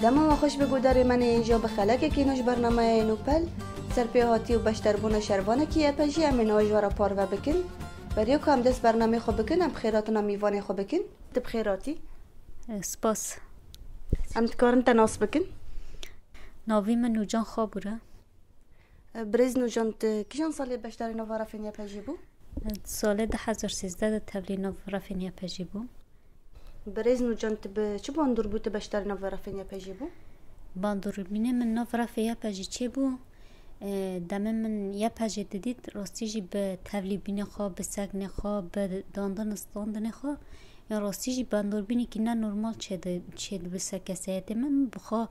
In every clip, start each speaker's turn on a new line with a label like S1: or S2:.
S1: دما خوش بگو در من اینجا به خلک که نوش برنامه نوپل سرپیهاتی و بشتربون شروانه که اپجی امین آجوارا پارو بکن بریو کام دست برنامه خوب بکن ام خیراتنا میوانه خوب بکن تب خیراتی
S2: سپاس
S1: ام تکارن تناس بکن
S2: ناوی من نوجان خواب بوده
S1: برز نوجان کیشان سالی بشتر نوارا فینی اپجی بو؟
S2: سال 2013 تبلی نوارا فینی اپجی بو
S1: برز نوجان تب چه باندور بو بشتر نوارا فینی اپجی بو؟
S2: باندور بینه من نوارا فینی اپجی چه بو؟ دم من یه پجی دیدید راستیجی به تبلی بینه خواه به سگن خواه به داندن استاندن خواه یا راستیجی باندور بینه که نه نرمال چه به سکسیت من بخواه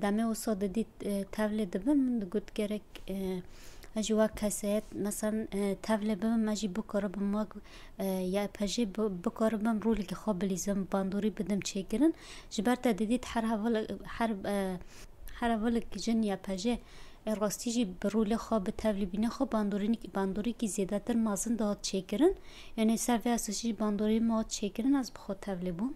S2: دمه و ساده دید تبلی دبن من گود گرک اجوا کسیت مثلا تبلی بم اجی بکاره بم یا پجی بکاره بم رولی که خواب بلیزم باندوری بدم چه گرن جبرت دیدید هر اول که جن یا پجی راستیجی برول خواب تبلی بینه خواب باندوری که زیاده تر مازن داد چه گرن یعنی سروی اساسی باندوری ما چه گرن از بخود تبلی بوم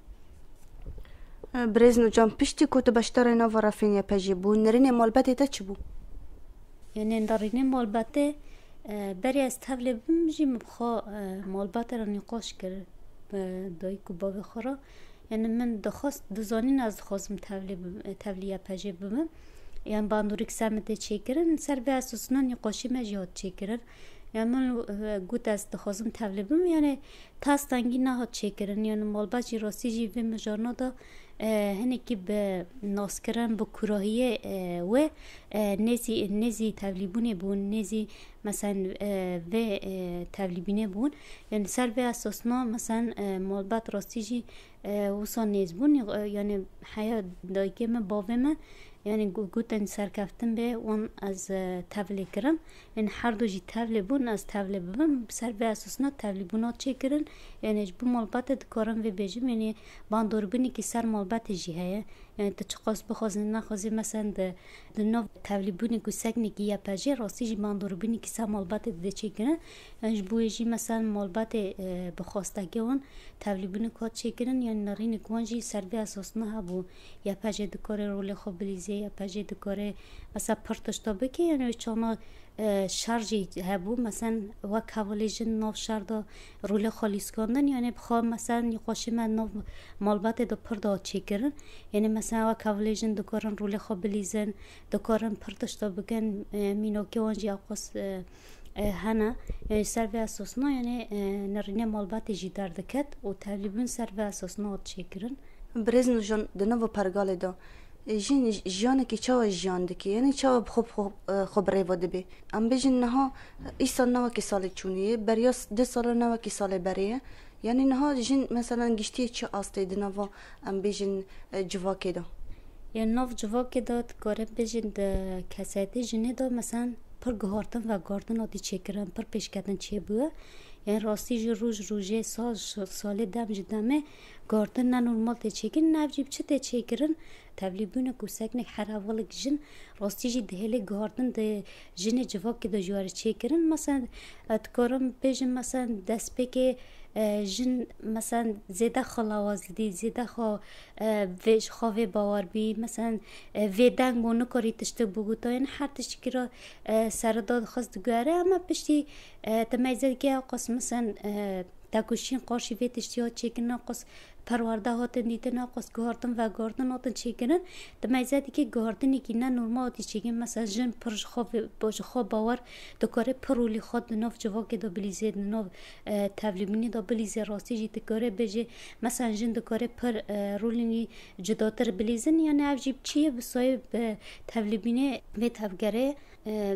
S1: برزنو جان پشتی کوت بشتر نوارا فینی اپجی بو نرین مالبته تا چی بو؟
S2: یعنی نرین مالبته بری از تبلی بوم جی مبخوا مالبته را نقاش کرد دایی که با بخورا یعنی من دخواست دزانین از خواستم تبلی اپجی بوم یعنی باندوری که سمت چه کرن سر به اساسنا نقاشی مجیات چه کرن یعنی من گوت از دخواستم تبلی بوم یعنی تاستانگی نهاد چه کرن یعنی مالباچی راستی جی و مجارنا دا هنی که به ناس کرن به کراهیه و نزی تبلیبونه بون نزی مثلا و تبلیبینه بون یعنی سر به اساسنا مثلا مالبات راستی جی وصا نیز بون یعنی حیا دایگه من باوه من یعنی گوتن سرکفتن به اون از تبلی کرم یعنی هر دو جی تبلی بون از تبلی ببن سر به اساسنا تبلی بونات چه کرن یعنی جبو مالبات دکارم و بیجم یعنی باندور بینی که سر مالبات جی هیا یعنی تچقاس بخوازن نخوازی مثلا ده نو تبلی بونی که سگنی که یا پجی راستی جی باندور بینی که سر مالبات ده چه کرن یعنی جبو جی مثلا مالبات بخواستگی اون تبلی بونی که چه کرن یعنی نرین کوان جی سر به اساسنا هبو یا پجی دکار رول خوب بلیزی یا پجی دکاره مثلا پرتشتا بکی یعنی چانا شارجی هبو مثلا وک حوالیجن ناف شاردا رول خالیس کندن یعنی بخواه مثلا نقاشی من ناف مالبات دو پردا چی کرن یعنی مثلا وک حوالیجن دکارن رول خواب بلیزن دکارن پرتشتا بگن مینوکی وانجی آقاس هنا یعنی سر به اساسنا یعنی نرینه مالبات جی دردکت و تبلیبون سر به اساسنا چی کرن
S1: برزنو جان دنو پرگال دا جیانه که چاو جیان دکی یعنی چاو خوب ریواده بی ام بیجن نها ایسال نوا که سال چونیه بریاس 2 سال نوا که سال بریه یعنی نها جن مثلا گشتی چه آسته دنوا ام بیجن جواکه دا
S2: یعنی ناف جواکه دا کاره بیجن کسایتی جنه دا مثلا پر گهاردن و گاردن آدی چه کرن پر پیش کردن چه بوه یعنی راستی جو روژه سال دم جدامه گاردن نه نورمال تچیکن نه جیب چه تچیکرن تبلیبونه کوسکنک هر اول جن راستی جی دهله گاردن ده جن جواب که د جوار چیکرن مثلا اتکارم بیجم مثلا دست پک جن مثلا زیده خلاواز دی زیده خو ویش خواه باور بی مثلا ویدنگ و نکاری تشت بگوتا یعنی هر تشتی را سرداد خواست گره اما پشتی تمیزد که آقاس مثلا تاکوشین قارشی وی تشتی ها چیکن آقاس پرورده هاتن دیدن آقاس گاردن و گاردن هاتن چیکنن تمیزدی که گاردنی که نه نورمال آتی چیکن مثلا جن پرش خواه باور دکاره پرولی خود ناف جوا که دا بلیزه ناف تبلیمینی دا بلیزه راستی جی دکاره بجه مثلا جن دکاره پر رولینی جداتر بلیزن یعنی افجیب چیه بسای تبلیمینی و تبگره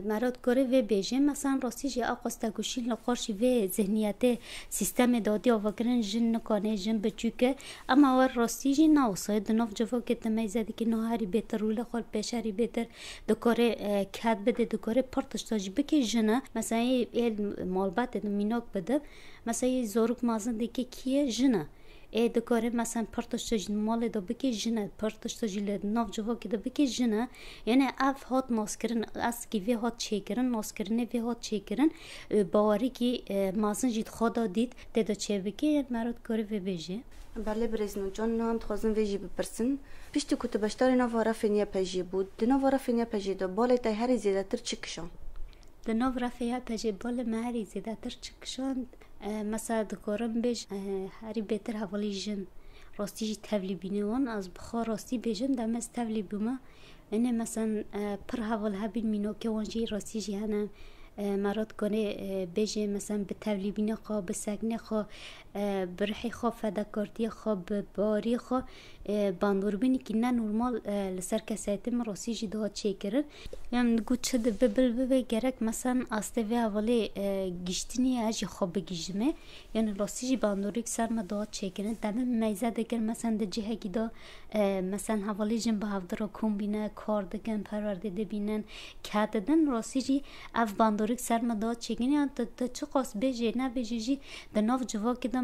S2: مراد کاره و بیجه مثلا راستی جی آقاس تاکوشین لقارشی و ذهنیت سیستم دادی آوگرن جن نکانه جن بچوکه اما ور راستی جی ناوسای دناف جوا که تمیزدی که نهاری بهتر روله خال پیشری بهتر دکاره کد بده دکاره پرتشتاجی بکی جنه مثلا یه مالبات میناک بده مثلا زورک مازن دیگه کیه جنه دکاره مثلا پرتشتاجی مال دا بکی جنه پرتشتاجی لد ناف جوا که دا بکی جنه یعنی اف هات ناسکرن از کی وی هات چیکرن ناسکرن وی هات چیکرن باوری که مازن جید خدا دید تدا چه بکی مرد کاره و بیجه
S1: بله برزنو جان هم تخوازم ویجی بپرسن پیشتی کت بشتاری نوارا فنیا پجی بود دنوارا فنیا پجی دا بالای تای هری زیده تر چی کشان؟
S2: دناو رفیه پجی بال مهری زیده تر چکشان مثلا دکارم بیش هری بهتر حوالی جن راستی جی تبلی بینوان از بخار راستی بیجن دم از تبلی بوما اینه مثلا پر حوال هبین مینو که وانجی راستی جی هنه مراد کنه بیجه مثلا به تبلی بینه خواه به سگنه خواه برحی خواه فداکارتی خواه به باری خواه باندور بینی که نه نورمال لسر کسایت من راستی جی داد چه کرن یعنی نگو چه ده ببل گرک مثلا آسته و حوالی گشتینی اجی خواه بگیجمه یعنی راستی جی باندوری که سر ما داد چه کرن دمه میزه دگر مثلا ده جهه که دا مثلا حوالی جن به هفته را کن بینه کار دکن پرورده ده بینن که دادن راستی جی اف باندوری که سر ما داد چه کرن یعنی ده چه قاس بیجه نه بیجه جی ده ناف جوا که دا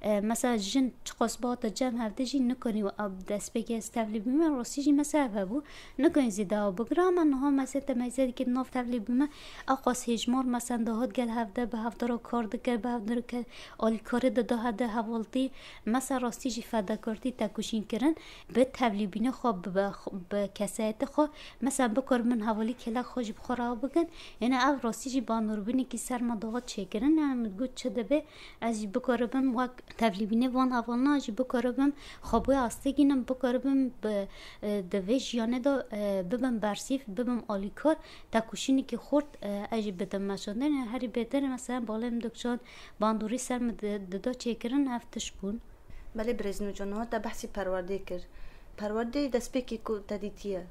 S2: مثلا جن چه قاس با تا جمع هفته جی نکنی و اب دست بگی استفلی بیمه راستی جی مثلا بو نکنی زیده و بگرام انها مثلا تمیزه که ناف تفلی بیمه اقاس هجمار مثلا دهات گل هفته به هفته را کار دکر به هفته را که آلی کار ده هده حوالتی مثلا راستی جی فداکارتی تکوشین کرن به تفلی بینه خواه به کسایت خواه مثلا بکر من حوالی کلک خوش بخورا بگن یعنی او راستی جی بانور بینه که سر ما دهات چه کرن یعنی مدگود چه دبه از بکر بم وقت تفلی بینه وان حوالنا از بکر بم خوابوی آستگینم بکربم به دویش یانه دا ببم برسیف ببم آلیکار تکوشینی که خورد اجی بدم مشاندن هری بهتر مثلا بالم دکشان باندوری سرم ددا چه کرن هفتش بون
S1: بله برزنو جان ها دا بحثی پرورده کرد پرورده دست بکی که تدیتیه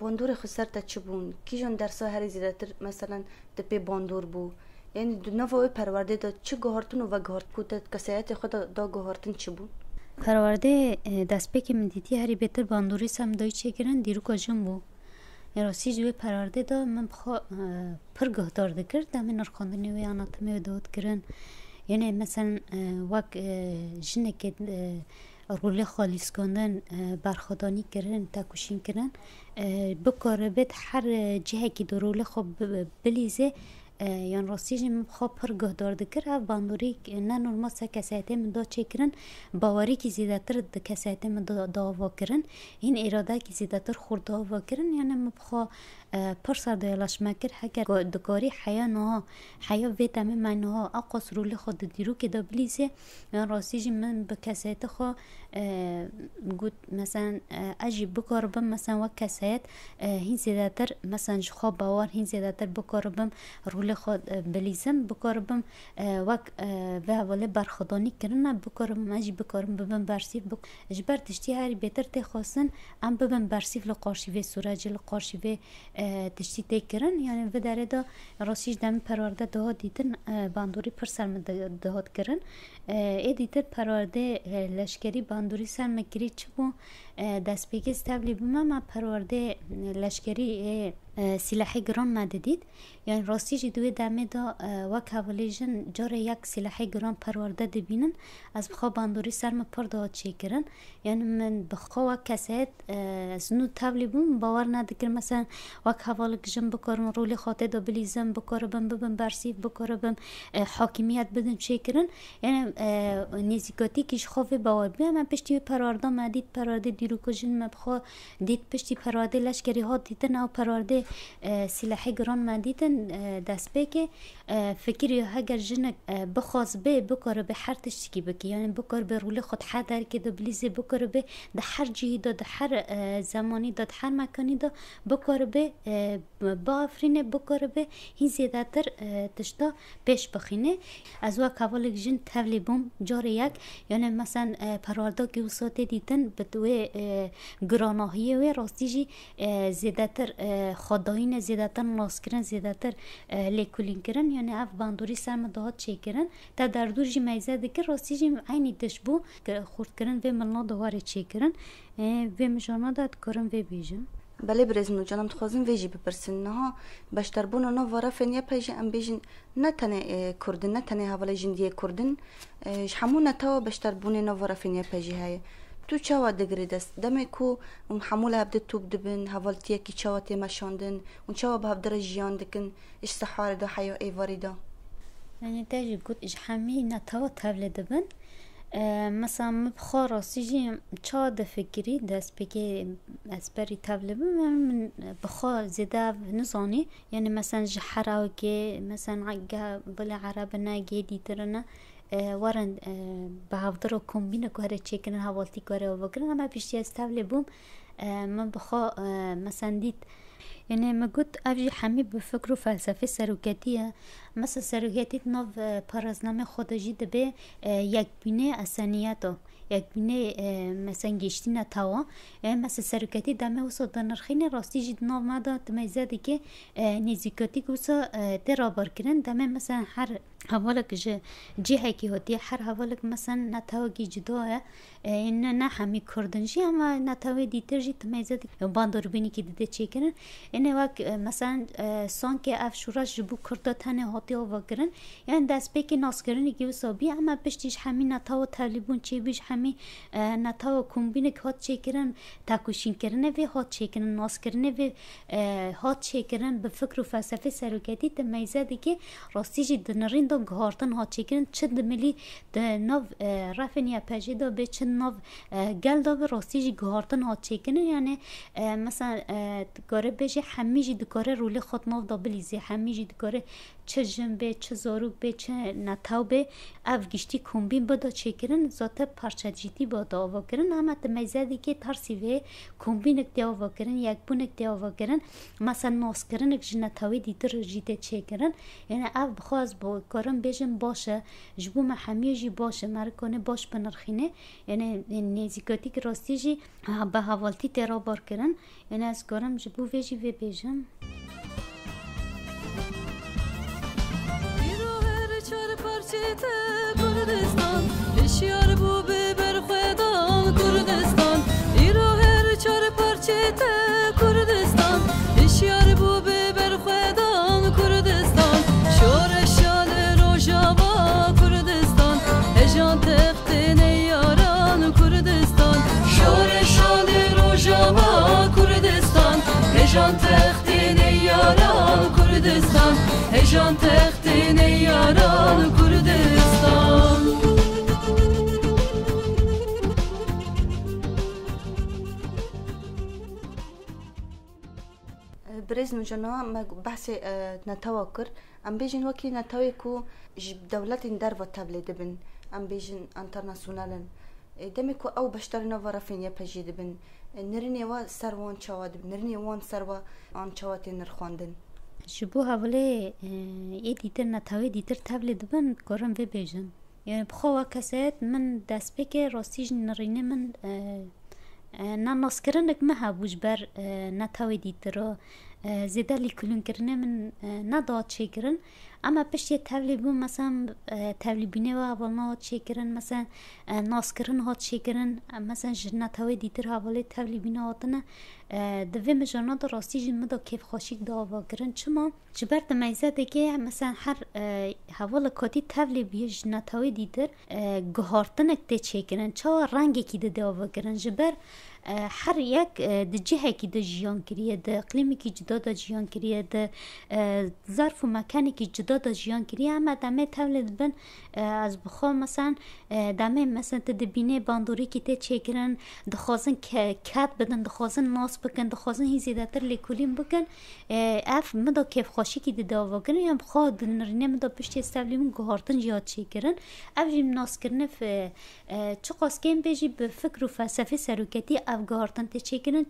S1: باندور خسر تا چه بون کی جان درسا هری زیده تر مثلا دپی باندور بو یعنی دو نوع پرورده دا چه گهارتون و گهارت کودت کسایت خود دا گهارتون چه بون
S2: پرورده دست به که من دیدی هری بهتر باندوری سم دای چه کرن دیرو کجم بو راستی جوی پرورده دا من بخوا پر گهدار دکرد من نرخاندنی و آناتمی و داد کرن یعنی مثلا وقت جنه که روله خالیس کندن برخدانی کردن تکوشین کردن بکاره بد هر جهه که در روله خوب بلیزه یان راستی جم خواب پر گهدار دکر اف باندوری نه نورمال سه کسایت من دا چه کرن باوری که زیاده تر د کسایت من داوا کرن این اراده که زیاده تر خورد داوا کرن یعنی مبخوا پر سر دیلاش مکر هگر دکاری حیا نه حیا ویتام من نه اقص رول خود دیرو که دبلیزه یان راستی جم من به کسایت خو گود مثلا اجی بکاربم مثلا و کسایت هین زیاده تر مثلا خواب باور هین زیاده تر بکاربم رول خود بلیزم بکارم وقت و حواله برخدانی کردن بکارم ماجی بکارم ببن برسیف اجبر تشتی هری بهتر تخواستن ام ببن برسیف لقارشی و سوراج لقارشی و تشتی تکرن یعنی و داره دا راسیج دم پرورده ده دیدن باندوری پر سرم دهات کردن ای دیدن پرورده لشکری باندوری سرم کری چه بو دست بگی استبلی بومه ما پرورده لشکری سلاحی گران مددید یعنی راستی جی دوی دمه دا وک حوالیجن جار یک سلاحی گران پرورده دبینن از بخوا باندوری سرم پر داد چه کرن یعنی من بخوا وک کسایت زنو تبلی بوم باور ندکر مثلا وک حوالیجن بکارم رولی خاطه دا بلیزم بکارم ببن برسیف بکارم حاکمیت بدم چه کرن یعنی نیزیکاتی کش خواه باور بیم من پشتی پرورده مدید پرورده دیرو کجن مبخوا دید پشتی پرورده لشکری ها دیدن او پرورده سلاحی گران من دیدن دست به که فکری اگر جنک بخواست بکاره به هر تشتی بکی یعنی بکاره به رول خود حدر که دو بلیزه بکاره به ده هر جهی ده هر زمانی ده هر مکانی ده بکاره به با افرینه بکاره به این زیاده تر تشتا پیش بخینه از وقت اول جن تولی بوم جار یک یعنی مثلا پرورده که وساته دیدن به دوی گراناهیه و راستی جی زیاده تر خداین زیاده تر ناس کرن زیاده تر لیکولین کرن یعنی اف باندوری سرم دهات چه کرن تا در دور جی میزه دکر راستی جی عینی دش بو خورد کرن و ملنا دواره چه کرن و مجانا داد کرن و بیجن
S1: بله برزنو جانم تخوازم ویجی بپرسن نه بشتربون نه وارا فنیا پیج ام بیجن نه تنه کردن نه تنه حواله جندیه کردن همون تا بشتربون نه وارا فنیا پیجی های تو چاوا دگری دست دمی کو حمول هبد توب دبن حوالتیه کی چاوا تی مشاندن اون چاوا به هبدر جیان دکن اش سحار دا حیا ایواری دا
S2: یعنی تاجی گفت اج همی نتاوا تولد دبن مثلا مبخوا راستی جی چا دفکری دست بگه از بری تبلیب من بخوا زیده نزانی یعنی مثلا جحراو که مثلا بله عرب نگی دیترنا وارن به هفته رو کمبینه کاره چیکن حوالتی کاره و بگرن اما پیشتی از تبلیبم من بخوا مثلا دید یعنی ما گفت افجی همی به فکر و فلسفه سروکتیه مثلا سروکتیت ناف پارازنامه خودجی دبه یک بینه اسانیتو یک بینه مثلا گشتی نتاوا مثلا سروکتی دمه وسو دنرخین راستی جد ناف مادا تمیزه که نیزیکاتی گوسا درابار کرن دمه مثلا هر حوالک جهه کی هاتی هر حوالک مثلا نتاوا گی جداه این نه همی کردنجی اما نتاوا دیتر جی تمیزه باندور بینی که دیده چی کنن اینه وقت مثلا سانک افشورش جبو کرده تنه هاتی آوا کرن یعنی دست بکی ناس کرنی که وسابی اما پشتیش همین نتاوا تالیبون چی بیش همین نتاوا کمبینه که هات چی کرن تاکوشین کرنه و هات چی کرن ناس کرنه و هات چی کرن به فکر و فلسفه سروکتی تمیزه که راستی جی دنرین دو گهارتن هات چی کرن چه دملی ناو رفنیا پجیدا به چه ناو گل دا به راستی جی گهارتن هات چی کرن یعنی مثلا گاره بجی همیجی دکاره رولی خود ناو دا بلیزی همیجی دکاره چه جنبه چه زاروک به چه نتاو به اف گشتی کمبین بدا چه کرن ذات پارچه جیتی بدا آوا کرن اما تمیزه که ترسی و کمبین اکتی آوا کرن یک بون اکتی آوا کرن مثلا ناس کرن اک جنتاوی دیتر جیده چه کرن یعنی اف بخواست با کارم بیجم باشه جبو ما همیجی باشه مرکانه باش بنرخینه یعنی نیزیکاتی که راستی جی به حوالتی ترا بار کرن یعنی از کارم جبو ویجی و بیجم
S3: کردستان اشیار بو ببر خدان کردستان ایرو هر چار پارچه کردستان اشیار بو ببر خدان کردستان شور شال روجاوا کردستان هجان تخت نیاران کردستان شور شال روجاوا کردستان هجان تخت نیاران کردستان هجان تخت نیاران کردستان
S1: برز نوجنا ما بحث نتاوا کر ام بیجن وکی نتاوی کو دولت در و تبلیغ بن ام بیجن انترناسیونالن دمی کو او بشتر نوارا فینیا پجید بن نرینی و سروان چواد نرینی وان سروا آن چوات نرخواندن
S2: شبو حواله ای دیتر نتاوی دیتر تبلیغ بن کارم و بیجن یعنی بخوا کسات من دست بکه راستیج نرینه من نه ناس کرنک مها بوج بر نتاوی دیتر زیده لیکلون کرنه من نداد چه کرن اما پشتی تبلیبون مثلا تبلیبینه و اولنا چه کرن مثلا ناس کرن ها چه کرن مثلا جنتاوی دیتر حواله تبلیبینه هاتنه دوی مجانا دا راستی جن مدا کیف خاشیک دا آوا کرن چما جبر تمیزه دیگه مثلا هر حواله کاتی تبلیبیه جنتاوی دیتر گهارتنک ده چه کرن چا رنگی که ده آوا کرن جبر هر یک د جهه کی د جیان کریه د اقلیمی کی جدا د جیان کریه د ظرف و مکانی کی جدا د جیان کریه اما دمه تولد بن از بخوا مثلا دمه مثلا د بینه باندوری کی ته چیکرن د خوازن کات بدن د خوازن ناس بکن د خوازن هی زیاتر لیکولین بکن اف مدا کیف خوشی کی د داوا کنه یم خو د نرینه مدا پشت استبلیم گهارتن جات چیکرن اف جیم ناس کرنه ف چه قاسکیم بجی به فکر و فلسفه سروکتی افگارتن ته چیکنن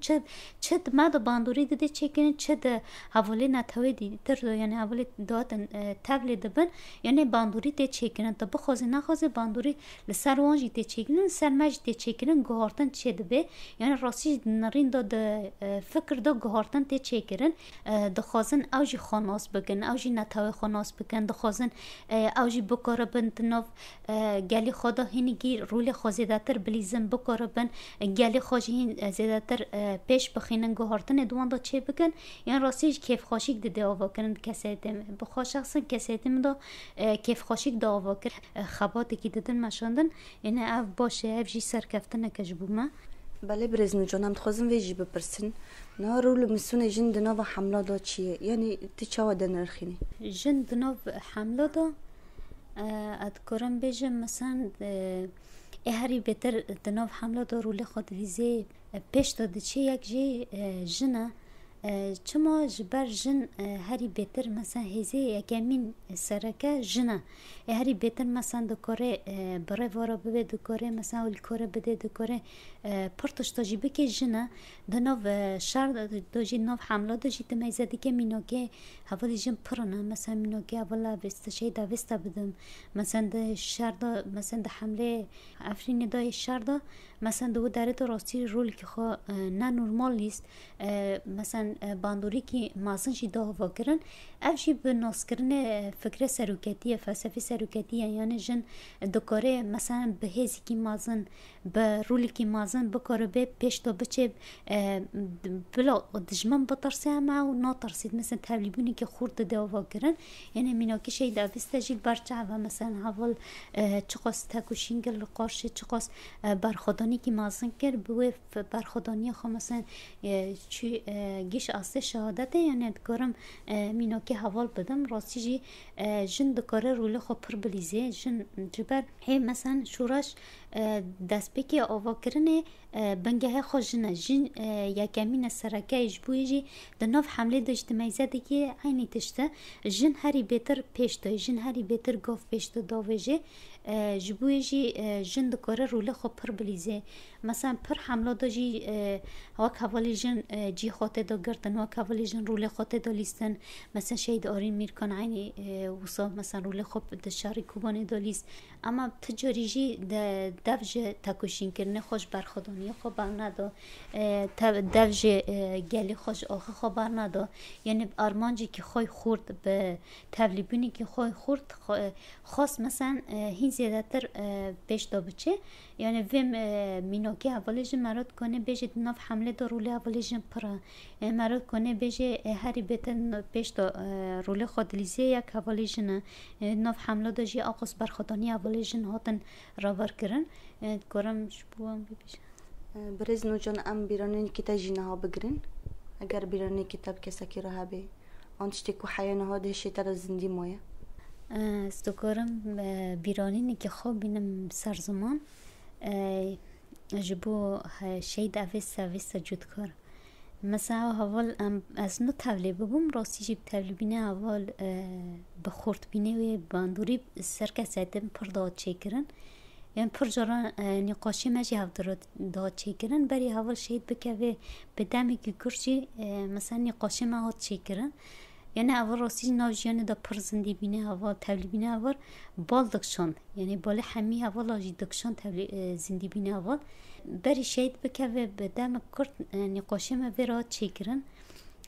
S2: چه مد باندوری ده چیکنن چه ده حواله نتاوی دیتر یعنی حواله دادن تبلیغ دبن یعنی باندوری ته چیکنن تا بخوازه نخوازه باندوری لسر وانجی ته چیکنن سرمج ته چیکنن گهارتن چه دبه یعنی راستی نرین داد فکر دا گهارتن ته چیکنن دخوازن اوجی خاناس بکن اوجی نتاوی خاناس بکن دخوازن اوجی بکاره بند ناف گلی خدا هنگی رول خوازیده تر بلیزن بکاره بند گلی خواجین زیادتر پیش بخینن گهارتن دوان دا چه بکن یعنی راستیش کیف خاشیک ده آوا کنن کسایتم بخوا شخصا کسایتم دا کیف خاشیک دا آوا کن خباتی که دادن مشاندن یعنی اف باشه اف جی سرکفتن کجبو ما
S1: بله برزنو جانم تخوازم ویجی بپرسن نه رول مسون جن دناو حمله دا چیه یعنی تی چاوا دنرخینی
S2: جن دناو حمله دا ادکارم بیجم مثلا هری بهتر دناف حمله دارول خود ویزه پیش داده چه یک جی جنه چما جبر جن هری بهتر مثلا هزه یکمین سرکه جنه هری بهتر مثلا دکاره برای وارا بده دکاره مثلا اولی کاره بده دکاره پرتش تاجی بکه جنه دناف شهر داجی ناف حمله داجی تمیزه دیگه مینوگه هوا دیجم پرنه مثلا مینوگه اولا وست شی دا وست بدم مثلا ده شهر دا مثلا ده حمله افرین دای شهر دا مثلا دو داره تو راستی رول که خو نه نورمال نیست مثلا باندوری که مازن شی دا هوا کرن افشی به ناس کردن فکر سروکتیه فلسفه سروکتیه یعنی جن دکاره مثلا به هزی که مازن به رولی که مازن بکاره به پیش تا بچه بلا دجمن بطرسه همه و ناترسید مثلا تبلیبونی که خورد دا هوا کرن یعنی میناکی شی دا بستجیل برچه و مثلا حوال چقاس تکوشینگل قارشه چقاس برخودانی که مازن کرد بوی برخودانی خو مثلا چی گیش آسته شهادته یعنی دکارم میناکی حوال بدم راستی جی جن دکاره روله خو پر بلیزه جن جبر هی مثلا شورش دست بکی آوا کرنه بنگه خو جنه جن یکمین سرکه اجبوی جی دناف حمله داشته میزده که عینی تشته جن هری بهتر پیش ده جن هری بهتر گاف پیش ده داوجه جبوی جی جن دکاره روله خو پر بلیزه مثلا پر حمله داشی وک حوالی جن جی خاطر دا گردن وک حوالی جن روله خاطر دا لیستن مثلا شهید آرین میرکن عینی وصا مثلا روله خو دشاری کوبانه دا لیست اما تجاری جی دفج تکوشین کرنه خوش برخودانی خو برندا دفج گلی خوش آخه خو برندا یعنی آرمانجی که خوی خورد به تبلیبونی که خوی خورد خاص مثلا هین زیادتر پیش دا بچه یعنی ویم مینوکی حوالیج مرد کنه بیجه ناف حمله دا روله حوالیج پرا مرد کنه بیجه هری بیتن پیش دا روله خود لیزه یک حوالیج نه ناف حمله دا جی آقاس برخودانی حوالیج هاتن راور کرن کرم شبوام بیشه
S1: برز نوجان ام بیرانین کتا جینه ها بگرین اگر بیرانی کتاب کسا کی راه بی آنچتی که حیانه ها دهشی تر زندی مویه
S2: استکارم بیرانی که خواب بینم سرزمان جبو شید اویست جود کار مثلا حوال از نو تبلیغ ببوم راستی جیب تبلیغینه حوال بخورد بینه و باندوری سرکسیدم پر داد چیکرن یعنی پر جران نقاشی مجی هفت داد چیکرن بری حوال شید بکوه به دمی که کرچی مثلا نقاشی ما هات چیکرن یعنی اول راستی ناوجیان دا پر زندی بینه اول تبلیغ بینه اول بال دکشان یعنی بال همی اول آجی دکشان تبلیغ زندی بینه اول بری شید بکوه به دم کرد نقاشی ما برای چی کرن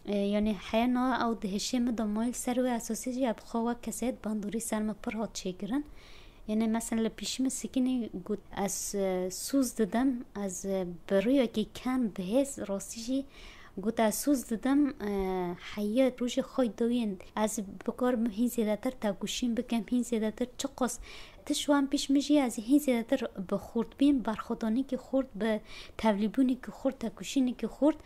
S2: یعنی حیانا او دهشه ما دمایل سر و اساسی جی ابخواه کسید باندوری سر ما پر هات چی کرن یعنی مثلا پیشم سکینی گود از سوز دادم از بروی که کم بهز راستی جی گوت اسوز دادم حیات روش خوی دویند از بکار هین زیادتر تاگوشیم بکم هین زیادتر چقاس تشوان پیش میشی از هین زیادتر بخورد بیم برخودانی که خورد به تبلیبونی که خورد تاگوشینی که خورد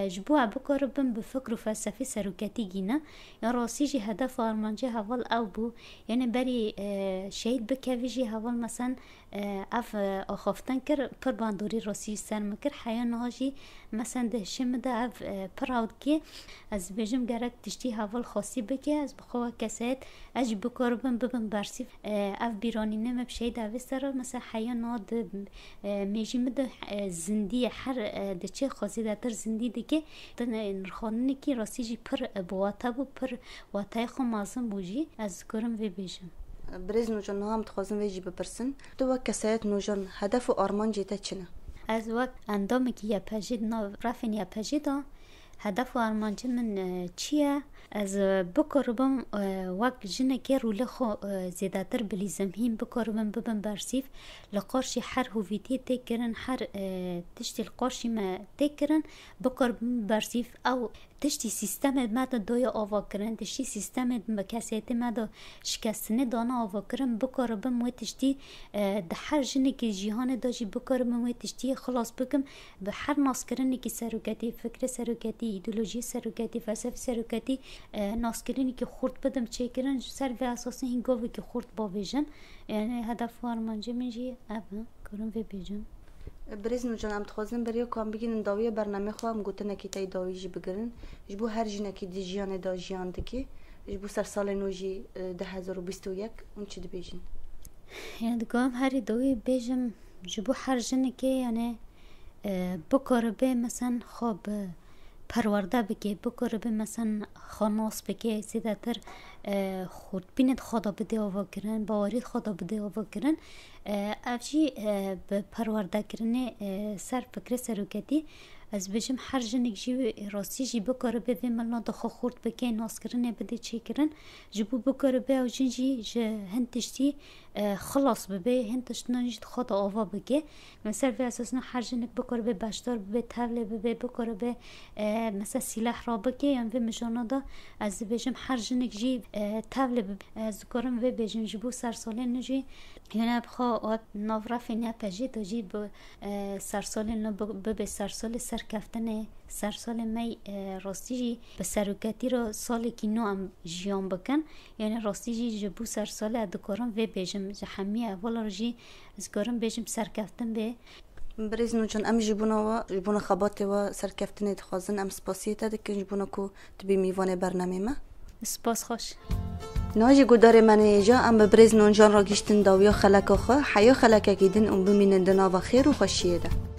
S2: جبو بکار بم به فکر و فلسفه سروکتی گینه یا راستی جی هدف آرمانجی حوال او بو یعنی بری شهید بکویجی حوال مثلا اف آخافتن کر پر باندوری راستی سرم کر حیان هاجی مثلا دهشم ده اف پراود که از بجم گرک تشتی حوال خاصی بکه از بخواه کسید اج بکار بم ببن برسی اف بیرانی نم بشی دوست را مثلا حیان ها ده میجیم ده زندی هر ده چه خاصی ده تر زندی ده که نرخانه که راستی جی پر بواتا بو پر واتای خو مازم بوجی از کرم وی بیجم
S1: برز نوجان هم تخوازم ویجی بپرسن تو کسایت نوجان هدف و آرمان جیتا چنه؟
S2: از وقت اندام که یا پجید نا رفین یا پجیدا هدف و آرمان جی من چیه؟ از بکربم وقت جنه که روله خو زیاده تر بلیزم هیم بکربم ببن برسیف لقارشی هر هویتی تکرن هر تشتی القارشی ما تکرن بکربم برسیف او تشتی سیستم ماده دوی آوا کرن تشتی سیستم مکاسیت ماده شکستنه دانا آوا کرن بکربم و تشتی ده هر جنه که جهان داشی بکربم و تشتی خلاص بکم به هر ناس کرنی که سروکتی فکر سروکتی ایدئولوژی سروکتی فلسفه سروکتی ناس کرنی که خورد بدم چه کرن سر و اساس این گاوی که خورد با ویژن یعنی هدف آرمانجی میجی اب کرم و بیجم.
S1: برزنو جان ام تخوازن بریا کام بگین داوی برنامه خواهم گوتن کی تای داوی جی بگیرن جبو هر جنه کی دی جیان دا جیان دکی جبو سر سال نوجی 2021 اون چی بیجن
S2: یعنی دگام هری داوی بیجم جبو هر جنه کی یعنی بکاره به مثلا خواب پرورده بگه بکاره به مثلا خاناس بگه زیاده تر خود بینید خدا بده آوا کرن باورید خدا بده آوا کرن افجی به پرورده کرنه سر فکر سروکتی از بجم هر جنگ جی راستی جی بکاره به و ملنا دخو خورد بگه ناس کرنه بده چی کرن جبو بکاره به او جنجی هنتشتی خلاص ببه هنتشتنانجید خدا آوا بگه مثلا به اساسنا هر جنگ بکاره به بشدار به تبله به بکاره به مثلا سلاح را بگه یعنی به مجانا دا از بجم هر جنگ جی تبله از کارم و بجم جبو سرساله نجی یعنی بخوا نافرافی نپجی تا جی به سرساله به سرساله سرکفتن سرسال می راستی جی به سروکتی را سالی که نو هم جیان بکن یعنی راستی جی جبو سرساله ادکارم و بیجم همه اول را جی از کارم بیجم سرکفتن به
S1: برزنو جان ام جبونا خبات و سرکفتن اتخوازن ام سپاسیه تا دکن جبونا کو تبی میوان برنامه ما
S2: سپاس خوش
S1: ناجی گودار من ایجا ام برزنو جان را گشتن داویا خلک خو حیا خلک گیدن ام بمینن دنا و خیر و خوشیه ده